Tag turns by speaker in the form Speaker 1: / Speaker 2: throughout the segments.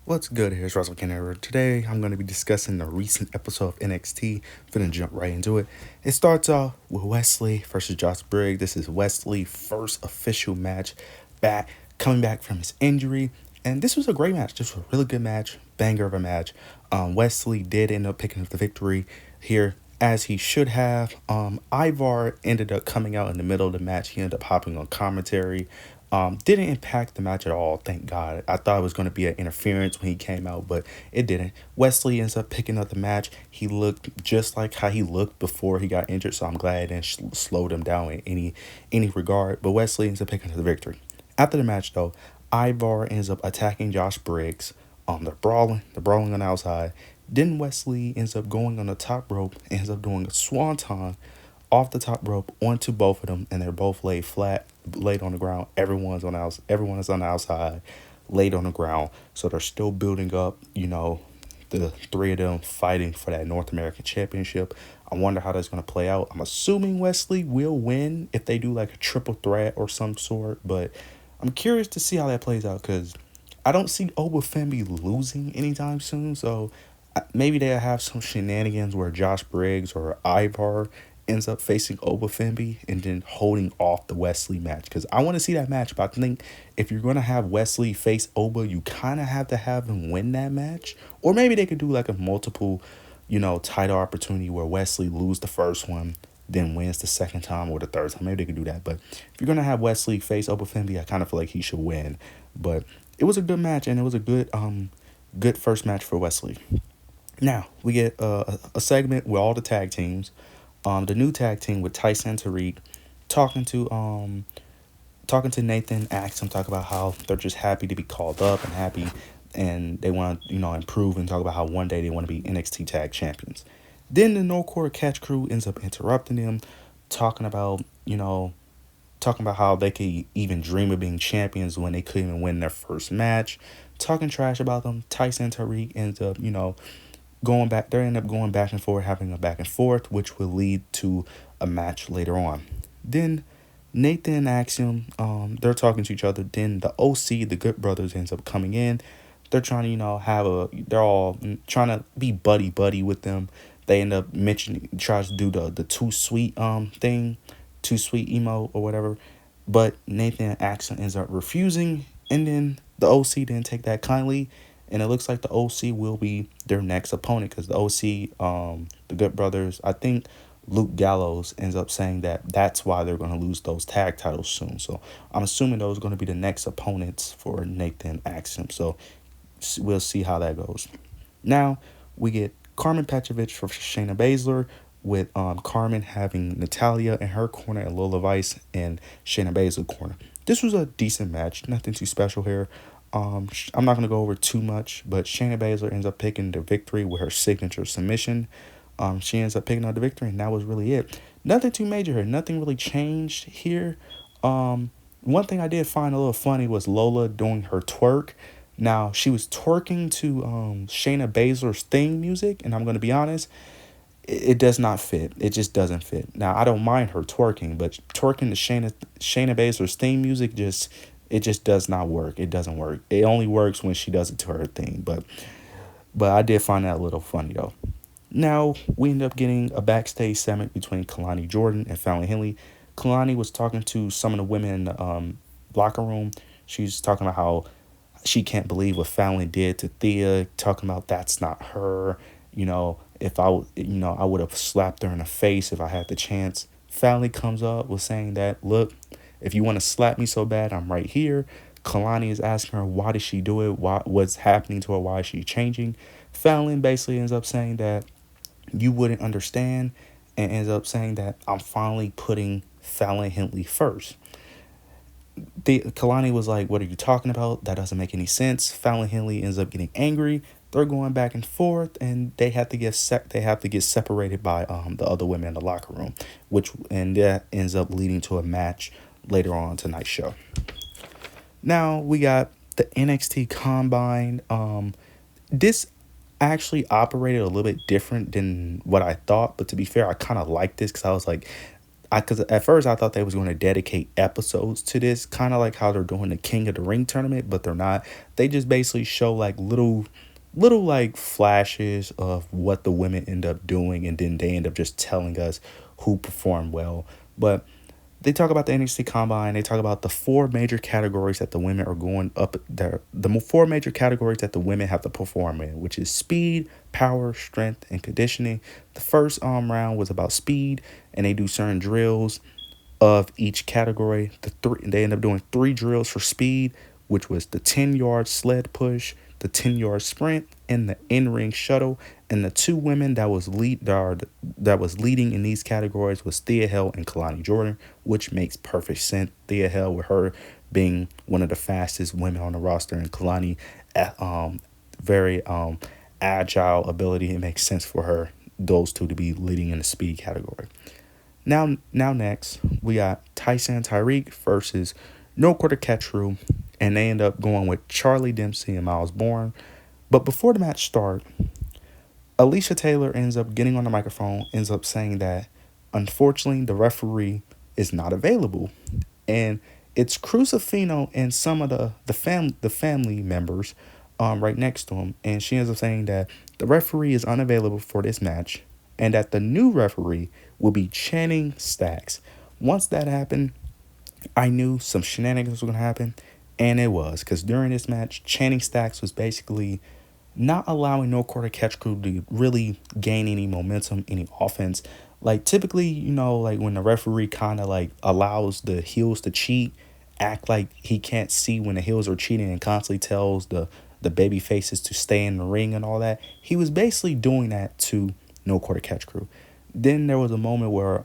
Speaker 1: What's good? Here's Russell Kenner. Today I'm going to be discussing the recent episode of NXT. Finna jump right into it. It starts off with Wesley versus Josh Briggs. This is Wesley's first official match back, coming back from his injury. And this was a great match. This was a really good match, banger of a match. Wesley did end up picking up the victory here as he should have. Ivar ended up coming out in the middle of the match. He ended up hopping on commentary. Didn't impact the match at all, thank God. I thought it was going to be an interference when he came out, but it didn't. Wesley ends up picking up the match. He looked just like how he looked before he got injured, so I'm glad it didn't slow him down in any regard. But Wesley ends up picking up the victory. After the match, though, Ivar ends up attacking Josh Briggs. They're brawling on the outside. Then Wesley ends up going on the top rope, ends up doing a swanton off the top rope onto both of them, and they're both laid flat, laid on the ground. Everyone is on the outside, laid on the ground. So they're still building up. The three of them fighting for that North American Championship. I wonder how that's gonna play out. I'm assuming Wesley will win if they do like a triple threat or some sort, but I'm curious to see how that plays out because I don't see Oba Femi losing anytime soon. So maybe they'll have some shenanigans where Josh Briggs or Ivar ends up facing Oba Femi and then holding off the Wesley match. Because I want to see that match, but I think if you're going to have Wesley face Oba, you kind of have to have him win that match. Or maybe they could do like a multiple, title opportunity where Wesley lose the first one, then wins the second time or the third time. Maybe they could do that. But if you're going to have Wesley face Oba Femi, I kind of feel like he should win. But it was a good match, and it was a good first match for Wesley. Now we get a segment with all the tag teams. The new tag team with Tyson and Tariq talking to Nathan, asked him talk about how they're just happy to be called up and happy, and they want to improve and talk about how one day they want to be NXT Tag Champions. Then the No Core Catch Crew ends up interrupting them, talking about talking about how they could even dream of being champions when they couldn't even win their first match, talking trash about them. Tyson and Tariq ends up going back. They end up going back and forth, having a back and forth, which will lead to a match later on. Then Nathan and Axiom, they're talking to each other. Then the OC, the Good Brothers, ends up coming in. They're trying to, they're all trying to be buddy buddy with them. They end up tries to do the too sweet thing, too sweet emo or whatever. But Nathan and Axiom ends up refusing, and then the OC didn't take that kindly, and it looks like the OC will be their next opponent because the OC, the Good Brothers, I think Luke Gallows ends up saying that that's why they're going to lose those tag titles soon. So I'm assuming those are going to be the next opponents for Nathan Axiom. So we'll see how that goes. Now we get Carmen Petrovich for Shayna Baszler, with Carmen having Natalia in her corner and Lola Vice in Shayna Baszler corner. This was a decent match, nothing too special here. I'm not going to go over too much, but Shayna Baszler ends up picking the victory with her signature submission. She ends up picking up the victory, and that was really it. Nothing too major here. Nothing really changed here. One thing I did find a little funny was Lola doing her twerk. Now, she was twerking to Shayna Baszler's theme music, and I'm going to be honest, it does not fit. It just doesn't fit. Now, I don't mind her twerking, but twerking to Shayna Baszler's theme music it just does not work. It doesn't work. It only works when she does it to her thing. But I did find that a little funny though. Now we end up getting a backstage segment between Kalani Jordan and Fallon Henley. Kalani was talking to some of the women in the locker room. She's talking about how she can't believe what Fallon did to Thea, talking about that's not her. If I would have slapped her in the face if I had the chance. Fallon comes up with saying that, look, if you want to slap me so bad, I'm right here. Kalani is asking her, why did she do it? What's happening to her? Why is she changing? Fallon basically ends up saying that you wouldn't understand, and ends up saying that I'm finally putting Fallon Henley first. Kalani was like, what are you talking about? That doesn't make any sense. Fallon Henley ends up getting angry. They're going back and forth, and they have to get separated by the other women in the locker room, and that ends up leading to a match later on tonight's show. Now we got the NXT Combine. This actually operated a little bit different than what I thought, but to be fair, I kind of like this because I was like, Because at first I thought they was going to dedicate episodes to this, kind of like how they're doing the King of the Ring tournament, but they're not. They just basically show like little like flashes of what the women end up doing, and then they end up just telling us who performed well. But they talk about the NXT Combine. They talk about the four major categories that the women are going up there. The four major categories that the women have to perform in, which is speed, power, strength, and conditioning. The first round was about speed, and they do certain drills of each category. They end up doing three drills for speed, which was the 10-yard sled push, the 10-yard sprint, and the in-ring shuttle. And the two women that was leading in these categories was Thea Hale and Kalani Jordan, which makes perfect sense. Thea Hale, with her being one of the fastest women on the roster, and Kalani, very agile ability. It makes sense for her, those two, to be leading in the speed category. Now next, we got Tyson Tyreek versus No Quarter Catch Crew, and they end up going with Charlie Dempsey and Miles Bourne. But before the match starts, Alicia Taylor ends up getting on the microphone, ends up saying that, unfortunately, the referee is not available. And it's Crucifino and some of the family members right next to him. And she ends up saying that the referee is unavailable for this match, and that the new referee will be Channing Stacks. Once that happened, I knew some shenanigans were going to happen, and it was. Because during this match, Channing Stacks was basically not allowing No Quarter Catch Crew to really gain any momentum, any offense. Like, typically, like when the referee kind of like allows the heels to cheat, act like he can't see when the heels are cheating, and constantly tells the baby faces to stay in the ring and all that. He was basically doing that to No Quarter Catch Crew. Then there was a moment where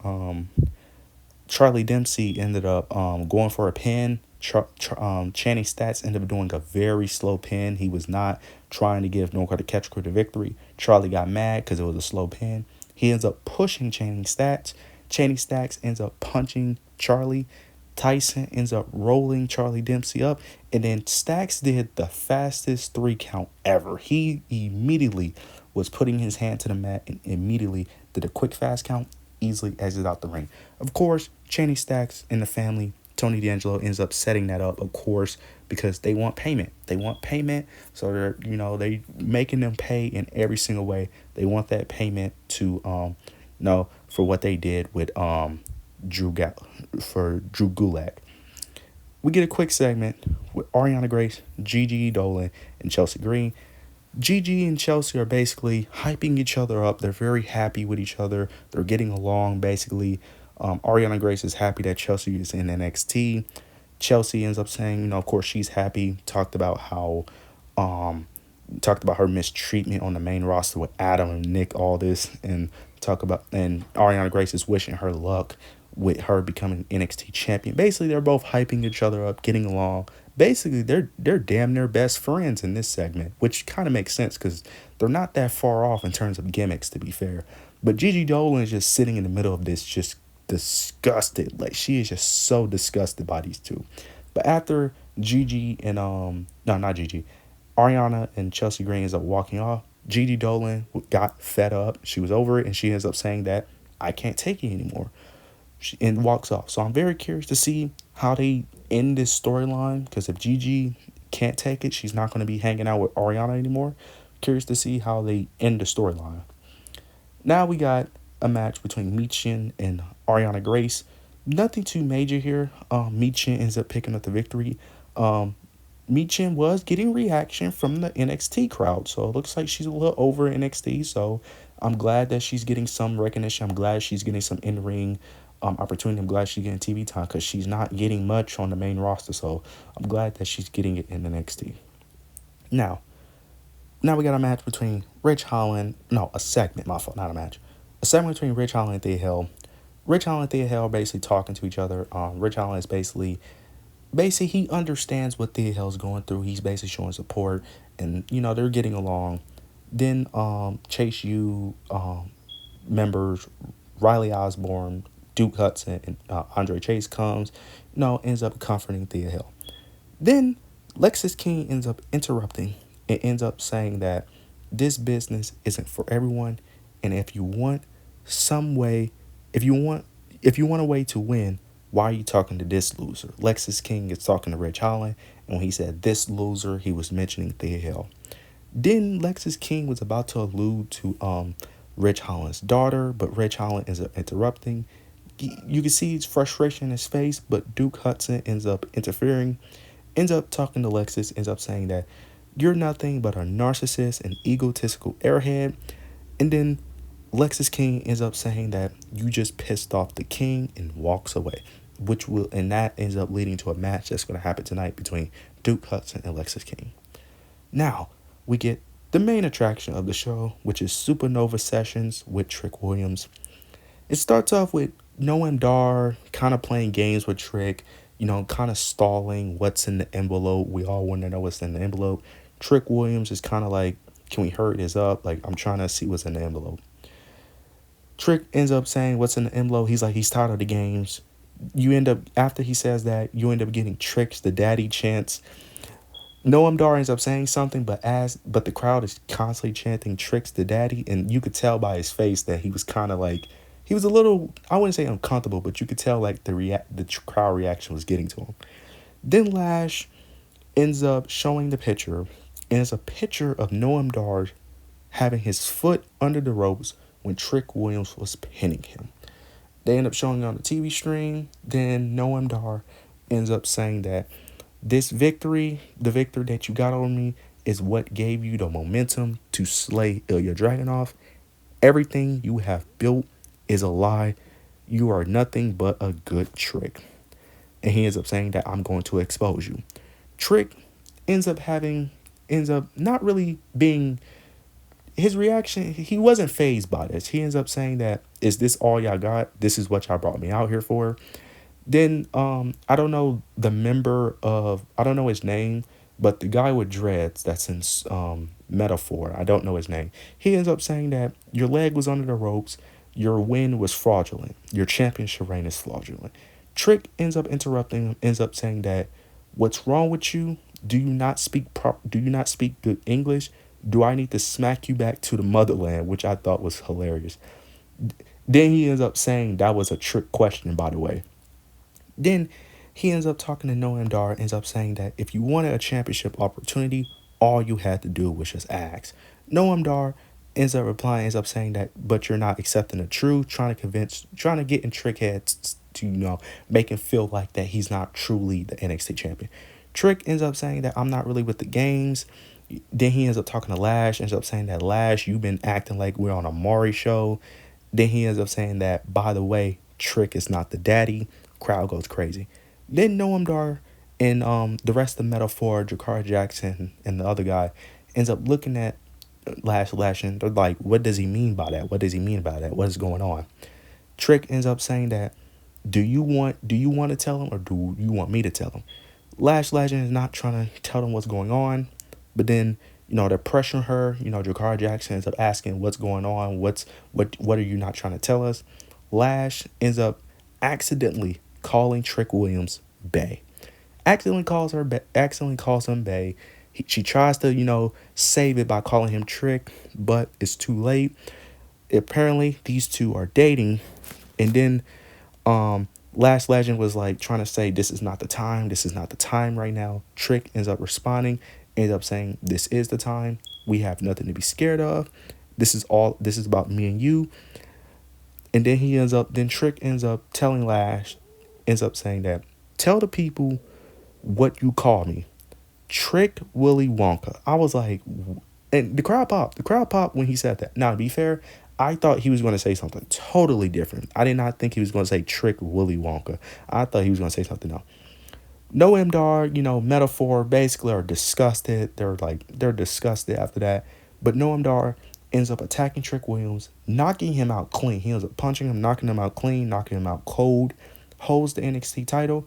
Speaker 1: Charlie Dempsey ended up going for a pin. Channing Stacks ended up doing a very slow pin. He was not trying to give No Quarter Catch Crew the victory. Charlie got mad because it was a slow pin. He ends up pushing Channing Stacks. Channing Stacks ends up punching Charlie. Tyson ends up rolling Charlie Dempsey up. And then Stacks did the fastest 3 count ever. He immediately was putting his hand to the mat and immediately did a quick fast count, easily exit out the ring. Of course, Channing Stacks and the family, Tony D'Angelo, ends up setting that up, of course, because they want payment. They want payment, so they making them pay in every single way. They want that payment to for what they did with Drew Gulak. We get a quick segment with Ariana Grace, Gigi Dolan, and Chelsea Green. Gigi and Chelsea are basically hyping each other up. They're very happy with each other. They're getting along, basically. Ariana Grace is happy that Chelsea is in NXT. Chelsea ends up saying, of course, she's happy. Talked about her mistreatment on the main roster with Adam and Nick, all this, and Ariana Grace is wishing her luck with her becoming NXT champion. Basically, they're both hyping each other up, getting along. Basically, they're damn near best friends in this segment, which kind of makes sense because they're not that far off in terms of gimmicks, to be fair. But Gigi Dolan is just sitting in the middle of this, just disgusted. Like, she is just so disgusted by these two. But after Ariana and Chelsea Green ends up walking off, Gigi Dolan got fed up. She was over it, and she ends up saying that, I can't take it anymore. And walks off. So I'm very curious to see how they end this storyline, because if Gigi can't take it, she's not going to be hanging out with Ariana anymore. Curious to see how they end the storyline. Now we got a match between Michin and Ariana Grace. Nothing too major here. Michin ends up picking up the victory. Michin was getting reaction from the NXT crowd, so it looks like she's a little over NXT. So I'm glad that she's getting some recognition. I'm glad she's getting some in-ring opportunity. I'm glad she's getting TV time, because she's not getting much on the main roster. So I'm glad that she's getting it in NXT. Now we got a match between Ridge Holland. No, a segment. My fault, not a match. A segment between Ridge Holland and Thea Hale. Ridge Holland and Thea Hale are basically talking to each other. Ridge Holland is basically he understands what Thea Hale's going through. He's basically showing support, and they're getting along. Then Chase U members Riley Osborne, Duke Hudson, and Andre Chase comes, ends up comforting Thea Hale. Then Lexis King ends up interrupting and ends up saying that this business isn't for everyone, and if you want If you want a way to win, why are you talking to this loser? Lexis King is talking to Rich Holland, and when he said this loser, he was mentioning Thea Hill. Then Lexis King was about to allude to Rich Holland's daughter, but Rich Holland ends up interrupting. You can see his frustration in his face, but Duke Hudson ends up interfering, ends up talking to Lexis, ends up saying that you're nothing but a narcissist and egotistical airhead. And then Lexis King ends up saying that you just pissed off the king and walks away, and that ends up leading to a match that's going to happen tonight between Duke Hudson and Lexis King. Now, we get the main attraction of the show, which is Supernova Sessions with Trick Williams. It starts off with Noam Dar kind of playing games with Trick, kind of stalling what's in the envelope. We all want to know what's in the envelope. Trick Williams is kind of like, can we hurry this up? Like, I'm trying to see what's in the envelope. Trick ends up saying what's in the envelope. He's like, he's tired of the games. After he says that, you end up getting Trick's the daddy chants. Noam Dar ends up saying something, but the crowd is constantly chanting Trick's the daddy, and you could tell by his face that he was kind of like, he was a little, I wouldn't say uncomfortable, but you could tell like the crowd reaction was getting to him. Then Lash ends up showing the picture, and it's a picture of Noam Dar having his foot under the ropes when Trick Williams was pinning him. They end up showing it on the TV screen. Then Noam Dar ends up saying that this victory, the victory that you got on me, is what gave you the momentum to slay Ilya Dragunov. Everything you have built is a lie. You are nothing but a good trick. And he ends up saying that I'm going to expose you. Trick ends up not really being, his reaction, he wasn't fazed by this. He ends up saying that, is this all y'all got? This is what y'all brought me out here for? Then, I don't know I don't know his name, but the guy with dreads that's in Metaphor, I don't know his name. He ends up saying that your leg was under the ropes, your win was fraudulent, your championship reign is fraudulent. Trick ends up interrupting him, ends up saying that, what's wrong with you? Do you not speak good English? Do I need to smack you back to the motherland? Which I thought was hilarious. Then he ends up saying that was a trick question, by the way. Then he ends up talking to Noam Dar, ends up saying that if you wanted a championship opportunity, all you had to do was just ask. Noam Dar ends up replying, ends up saying that, but you're not accepting the truth, trying to get in Trick heads to, make him feel like that he's not truly the NXT champion. Trick ends up saying that I'm not really with the games. Then he ends up talking to Lash, ends up saying that, Lash, you've been acting like we're on a Maury show. Then he ends up saying that, by the way, Trick is not the daddy. Crowd goes crazy. Then Noam Dar and the rest of the Metaphor, Jakara Jackson and the other guy ends up looking at Lash, and they're like, what does he mean by that? What does he mean by that? What is going on? Trick ends up saying that, do you want to tell him, or do you want me to tell him? Lash Legend is not trying to tell them what's going on, but then, they're pressuring her. Jakara Jackson ends up asking what's going on. What are you not trying to tell us? Lash ends up accidentally calling Trick Williams Bay. Accidentally calls him Bay. She tries to, save it by calling him Trick, but it's too late. Apparently, these two are dating. And then Lash Legend was like trying to say, this is not the time. This is not the time right now. Trick ends up responding, ends up saying, this is the time. We have nothing to be scared of. This is about me and you. And then Trick ends up telling Lash, ends up saying that, tell the people what you call me. Trick Willy Wonka. I was like, and the crowd popped. The crowd popped when he said that. Now, to be fair, I thought he was going to say something totally different. I did not think he was going to say Trick Willy Wonka. I thought he was going to say something else. Noam Dar, Metaphor, basically are disgusted. They're disgusted after that. But Noam Dar ends up attacking Trick Williams, knocking him out clean. He ends up punching him, knocking him out clean, knocking him out cold, holds the NXT title,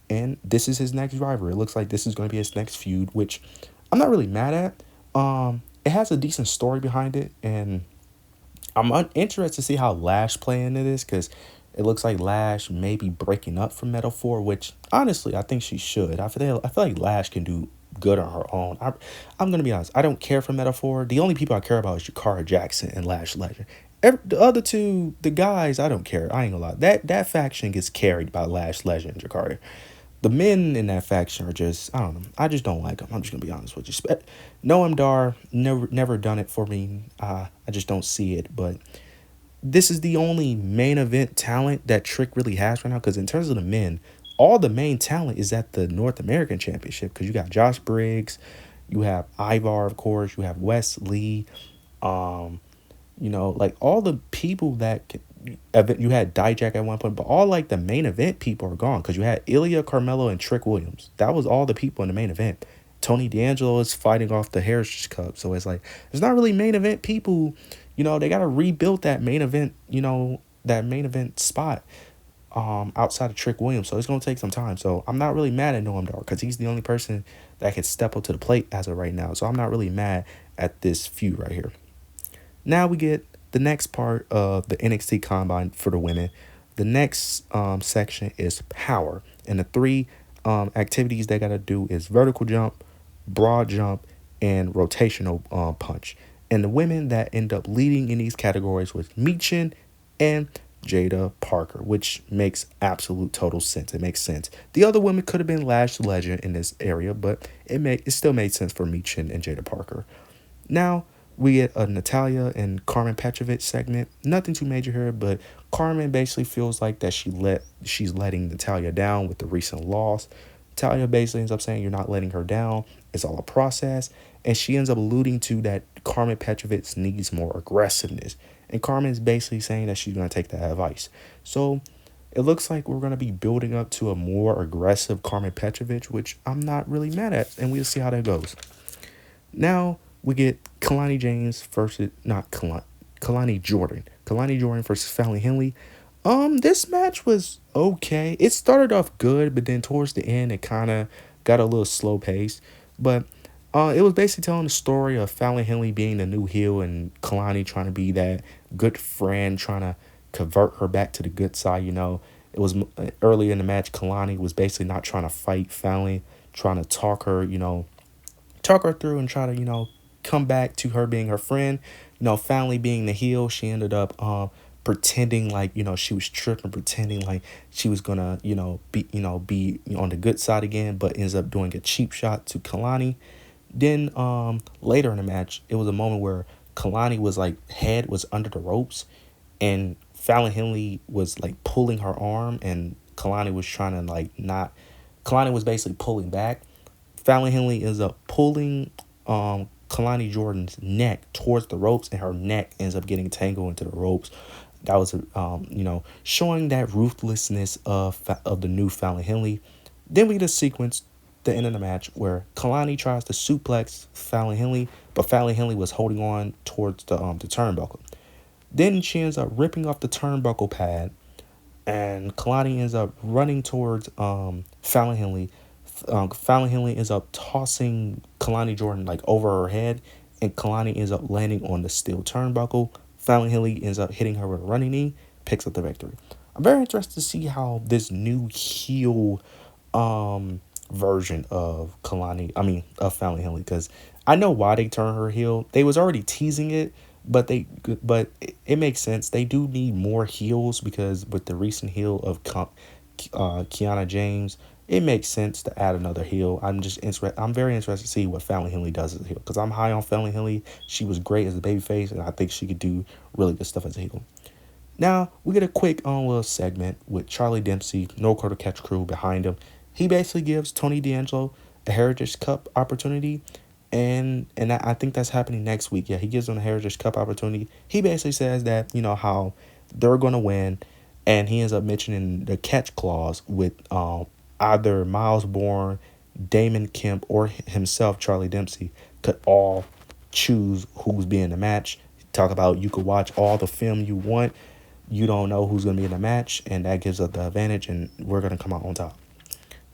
Speaker 1: and this is his next rivalry. It looks like this is going to be his next feud, which I'm not really mad at. It has a decent story behind it, and I'm interested to see how Lash play into this, because it looks like Lash may be breaking up from Metaphor, which honestly I think she should. I feel like Lash can do good on her own. I'm gonna be honest. I don't care for Metaphor. The only people I care about is Jakara Jackson and Lash Legend. The other two, the guys, I don't care. I ain't gonna lie. That faction gets carried by Lash Legend and Jakarta. The men in that faction are just, I don't know. I just don't like them. I'm just gonna be honest with you. Noam Dar never done it for me. I just don't see it. But this is the only main event talent that Trick really has right now. Because in terms of the men, all the main talent is at the North American Championship. Because you got Josh Briggs, you have Ivar, of course, you have Wes Lee, um, like all the people you had Dijak at one point, but all like the main event people are gone because you had Ilya Carmelo and Trick Williams. That was all the people in the main event. Tony D'Angelo is fighting off the Heritage Cup, so it's like there's not really main event people. They got to rebuild that main event. That main event spot. Outside of Trick Williams, so it's gonna take some time. So I'm not really mad at Noam Dar because he's the only person that can step up to the plate as of right now. So I'm not really mad at this feud right here. Now we get the next part of the NXT Combine for the women. The next section is power, and the three activities they gotta do is vertical jump, broad jump, and rotational punch. And the women that end up leading in these categories was Michin and Jada Parker, which makes absolute total sense. It makes sense. The other women could have been Lash Legend in this area, but it still made sense for Michin and Jada Parker. Now we get a Natalia and Carmen Petrovic segment. Nothing too major here, but Carmen basically feels like that she's letting Natalia down with the recent loss. Natalia basically ends up saying you're not letting her down. It's all a process. And she ends up alluding to that Carmen Petrovic needs more aggressiveness. And Carmen is basically saying that she's going to take that advice. So it looks like we're going to be building up to a more aggressive Carmen Petrovic, which I'm not really mad at. And we'll see how that goes. Now we get Kalani James versus not Kalani Jordan. Kalani Jordan versus Fallon Henley. This match was okay. It started off good, but then towards the end it kind of got a little slow pace. But it was basically telling the story of Fallon Henley being the new heel and Kalani trying to be that good friend, trying to convert her back to the good side. It was early in the match. Kalani was basically not trying to fight Fallon, trying to talk her through and try to, come back to her being her friend. Fallon being the heel, she ended up pretending like, she was tripping, pretending like she was gonna, be on the good side again, but ends up doing a cheap shot to Kalani. Then later in the match, it was a moment where Kalani was like head was under the ropes and Fallon Henley was like pulling her arm and Kalani was trying to like not Kalani was basically pulling back. Fallon Henley ends up pulling Kalani Jordan's neck towards the ropes, and her neck ends up getting tangled into the ropes. That was, showing that ruthlessness of the new Fallon Henley. Then we get a sequence, the end of the match, where Kalani tries to suplex Fallon Henley, but Fallon Henley was holding on towards the turnbuckle. Then she ends up ripping off the turnbuckle pad, and Kalani ends up running towards Fallon Henley. Fallon Henley ends up tossing Kalani Jordan like over her head, and Kalani ends up landing on the steel turnbuckle. Fallon Henley ends up hitting her with a running knee, picks up the victory. I'm very interested to see how this new heel version of of Fallon Henley, because I know why they turned her heel. They was already teasing it, but it makes sense. They do need more heels because with the recent heel of Kiana James, it makes sense to add another heel. I'm very interested to see what Fallon Henley does as a heel because I'm high on Fallon Henley. She was great as a babyface, and I think she could do really good stuff as a heel. Now we get a quick little segment with Charlie Dempsey, No Quarter Catch crew behind him. He basically gives Tony D'Angelo a Heritage Cup opportunity, and I think that's happening next week. Yeah, he gives him a Heritage Cup opportunity. He basically says that how they're gonna win, and he ends up mentioning the catch clause with either Miles Bourne, Damon Kemp, or himself, Charlie Dempsey, could all choose who's being in the match. Talk about you could watch all the film you want. You don't know who's going to be in the match, and that gives us the advantage, and we're going to come out on top.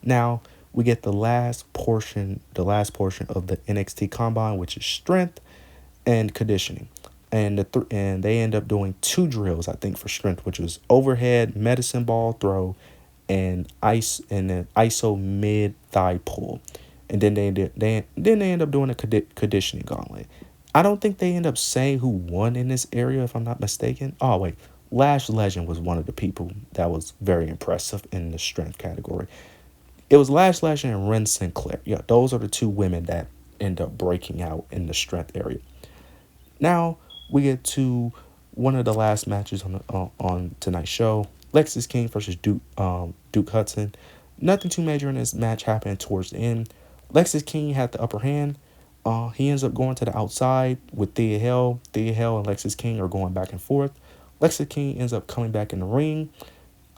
Speaker 1: Now, we get the last portion of the NXT Combine, which is strength and conditioning. And and they end up doing 2 drills, I think, for strength, which was overhead medicine ball throw and then ISO mid thigh pull, and then they end up doing a conditioning gauntlet. I don't think they end up saying who won in this area, if I'm not mistaken. Oh, wait. Lash Legend was one of the people that was very impressive in the strength category. It was Lash Legend and Ren Sinclair. Yeah, those are the two women that end up breaking out in the strength area. Now we get to one of the last matches on tonight's show: Lexis King versus Duke Hudson. Nothing too major in this match happened towards the end. Lexis King had the upper hand. He ends up going to the outside with Thea Hale. Thea Hale and Lexis King are going back and forth. Lexis King ends up coming back in the ring.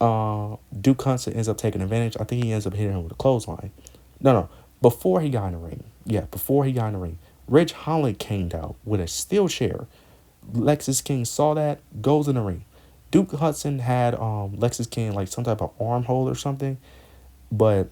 Speaker 1: Duke Hudson ends up taking advantage. I think he ends up hitting him with a clothesline. No. Before he got in the ring. Yeah, before he got in the ring. Ridge Holland came out with a steel chair. Lexis King saw that, goes in the ring. Duke Hudson had Lexis King like some type of arm hold or something, but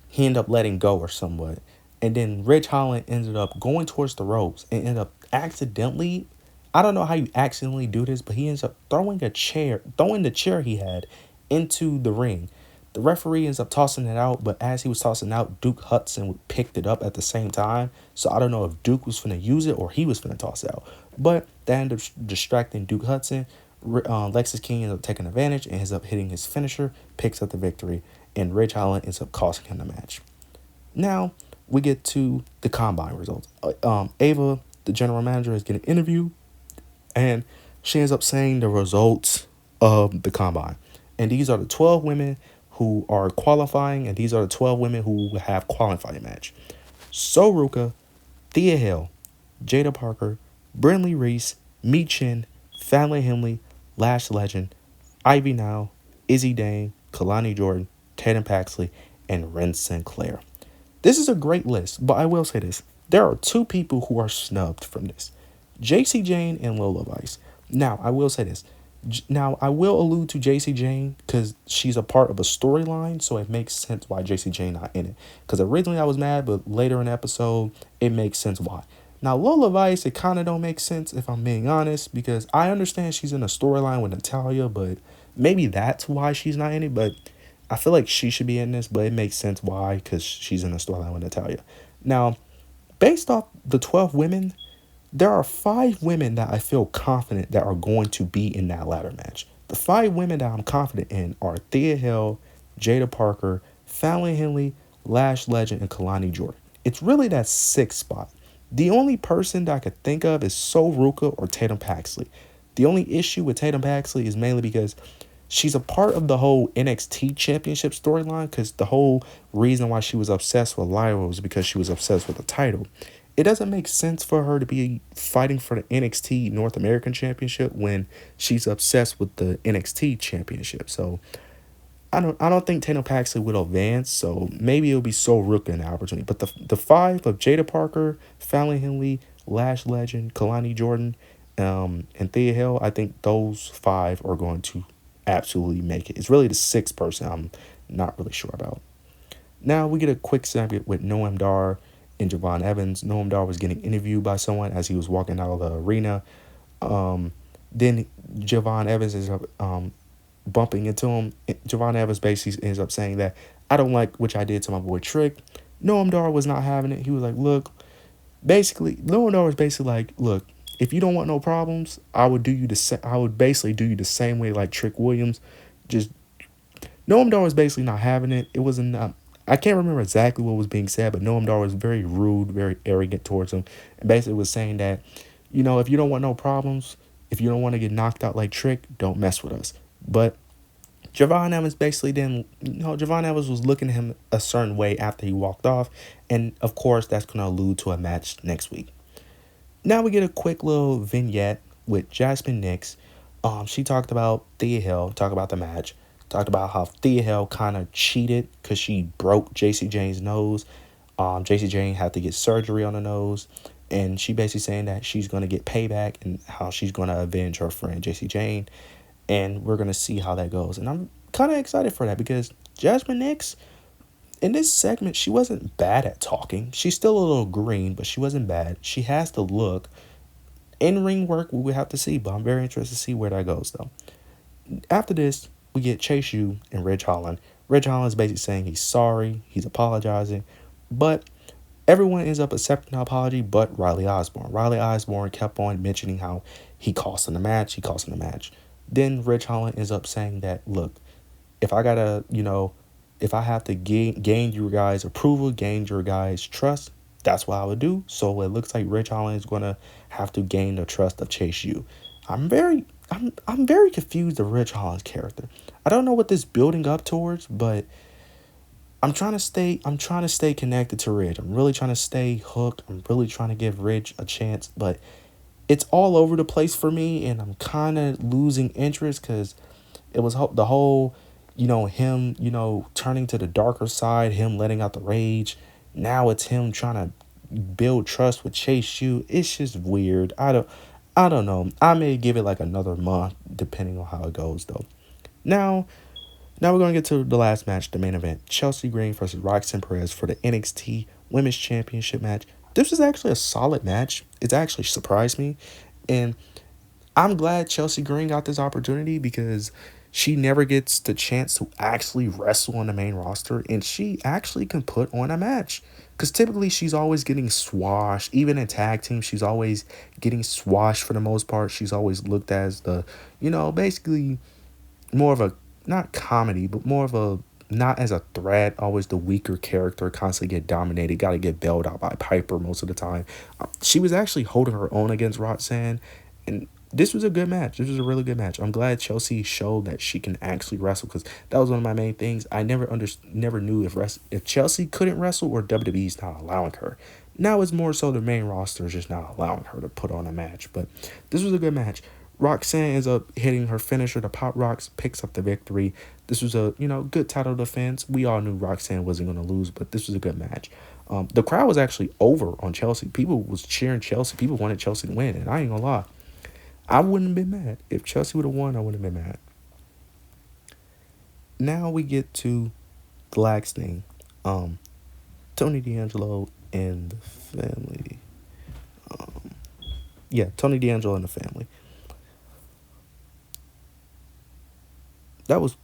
Speaker 1: he ended up letting go or somewhat. And then Ridge Holland ended up going towards the ropes and ended up accidentally, I don't know how you accidentally do this, but he ends up throwing the chair he had into the ring. The referee ends up tossing it out, but as he was tossing it out, Duke Hudson picked it up at the same time. So I don't know if Duke was finna use it or he was finna toss it out. But that ended up distracting Duke Hudson. Lexis King ends up taking advantage and ends up hitting his finisher, picks up the victory, and Ridge Holland ends up costing him the match. Now we get to the combine results. Ava, the general manager, is getting interviewed, and she ends up saying the results of the combine. And these are the 12 women who are qualifying, and these are the 12 women who have qualifying match. So Ruka, Thea Hale, Jada Parker, Brinley Reese, Mi Chin, Fallon Henley, Lash Legend, Ivy Now, Izzy Dane, Kalani Jordan, Tatum Paxley, and Ren Sinclair. This is a great list, but I will say this. There are two people who are snubbed from this. JC Jane and Lola Vice. Now, I will say this. Now, I will allude to JC Jane because she's a part of a storyline, so it makes sense why JC Jane not in it. Because originally I was mad, but later in the episode, it makes sense why. Now, Lola Vice, it kind of don't make sense if I'm being honest, because I understand she's in a storyline with Natalya, but maybe that's why she's not in it, but I feel like she should be in this, but it makes sense why, because she's in a storyline with Natalya. Now, based off the 12 women, there are 5 women that I feel confident that are going to be in that ladder match. The 5 women that I'm confident in are Thea Hill, Jada Parker, Fallon Henley, Lash Legend, and Kalani Jordan. It's really that 6th spot. The only person that I could think of is So Ruka or Tatum Paxley. The only issue with Tatum Paxley is mainly because she's a part of the whole NXT championship storyline, because the whole reason why she was obsessed with Lyra was because she was obsessed with the title. It doesn't make sense for her to be fighting for the NXT North American Championship when she's obsessed with the NXT Championship. So I don't think Tatum Paxley will advance. So maybe it'll be So Ruka in the opportunity. But the 5 of Jada Parker, Fallon Henley, Lash Legend, Kalani Jordan, and Thea Hill, I think those 5 are going to absolutely make it. It's really the 6th person I'm not really sure about. Now we get a quick segment with Noam Dar and Javon Evans. Noam Dar was getting interviewed by someone as he was walking out of the arena. Then Javon Evans is bumping into him. Javon Evans basically ends up saying that, I don't like what I did to my boy Trick. Noam Dar was not having it. He was like, look, basically, Noam Dar was basically like, look, if you don't want no problems, I would basically do you the same way like Trick Williams. Just Noam Dar was basically not having it. It wasn't. I can't remember exactly what was being said, but Noam Dar was very rude, very arrogant towards him, and basically was saying that, if you don't want no problems, if you don't want to get knocked out like Trick, don't mess with us. But Javon Evans basically didn't. Javon Evans was looking at him a certain way after he walked off, and of course that's going to allude to a match next week. Now we get a quick little vignette with Jasmine Nix. She talked about Thea Hill, talked about the match, talked about how Thea Hill kind of cheated because she broke JC Jane's nose. JC Jane had to get surgery on the nose, and she basically saying that she's going to get payback and how she's going to avenge her friend JC Jane, and we're going to see how that goes. And I'm kind of excited for that because Jasmine Nix, in this segment, she wasn't bad at talking. She's still a little green, but she wasn't bad. She has the look. In-ring work, we will have to see, but I'm very interested to see where that goes, though. After this, we get Chase U and Ridge Holland. Ridge Holland is basically saying he's sorry, he's apologizing, but Everyone ends up accepting the apology but Riley Osborne. Riley Osborne kept on mentioning how he cost him the match, he cost him the match. Then Ridge Holland ends up saying that, look, if I gotta, if I have to gain your guys' approval, gain your guys' trust, that's what I would do. So it looks like Ridge Holland is gonna have to gain the trust of Chase U. I'm very confused of Ridge Holland's character. I don't know what this building up towards, but I'm trying to stay connected to Ridge. I'm really trying to stay hooked. I'm really trying to give Ridge a chance, but it's all over the place for me, and I'm kind of losing interest because it was the whole, him, turning to the darker side, him letting out the rage. Now it's him trying to build trust with Chase U. It's just weird. I don't know. I may give it like another month depending on how it goes though. Now, now we're gonna get to the last match, the main event: Chelsea Green versus Roxanne Perez for the NXT Women's Championship match. This was actually a solid match. It's actually surprised me, and I'm glad Chelsea Green got this opportunity because she never gets the chance to actually wrestle on the main roster, and she actually can put on a match. Because typically she's always getting swashed. Even in tag team, she's always getting swashed for the most part. She's always looked as the, basically more of a, not comedy, but more of a, not as a threat, always the weaker character, constantly get dominated, got to get bailed out by Piper most of the time. She was actually holding her own against Roxanne, and this was a good match. This was a really good match. I'm glad Chelsea showed that she can actually wrestle because that was one of my main things. I never knew if Chelsea couldn't wrestle or WWE's not allowing her. Now it's more so the main roster is just not allowing her to put on a match. But this was a good match. Roxanne ends up hitting her finisher, the Pop Rocks, picks up the victory. This was a good title defense. We all knew Roxanne wasn't going to lose, but this was a good match. The crowd was actually over on Chelsea. People was cheering Chelsea. People wanted Chelsea to win, and I ain't gonna lie, I wouldn't have been mad if Chelsea would have won. I wouldn't have been mad. Now we get to the last thing. Tony D'Angelo and the family. Yeah, Tony D'Angelo and the family. That was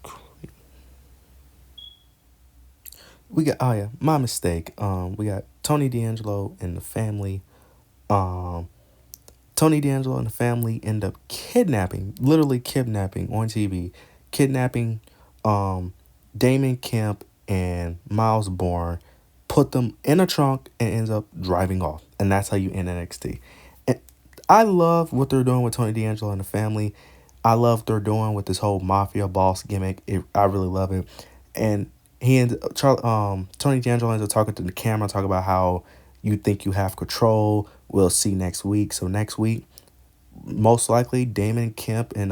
Speaker 1: we got. Oh yeah, my mistake. We got Tony D'Angelo and the family. Um, Tony D'Angelo and the family end up literally kidnapping on TV, kidnapping, um, Damon Kemp and Miles Bourne, put them in a trunk and ends up driving off, and that's how you end NXT. And I love what they're doing with Tony D'Angelo and the family. I love what they're doing with this whole mafia boss gimmick. I really love it, and Tony D'Angelo ends up talking to the camera, talking about how you think you have control. We'll see next week. So next week, most likely Damon Kemp and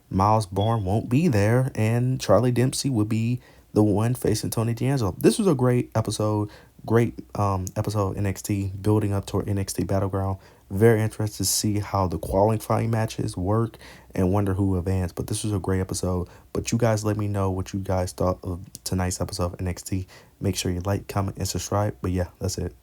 Speaker 1: Miles Bourne won't be there, and Charlie Dempsey will be the one facing Tony D'Angelo. This was a great episode, episode of NXT, building up toward NXT Battleground. Very interested to see how the qualifying matches work and wonder who advanced. But this was a great episode. But you guys let me know what you guys thought of tonight's episode of NXT. Make sure you like, comment, and subscribe. But yeah, that's it.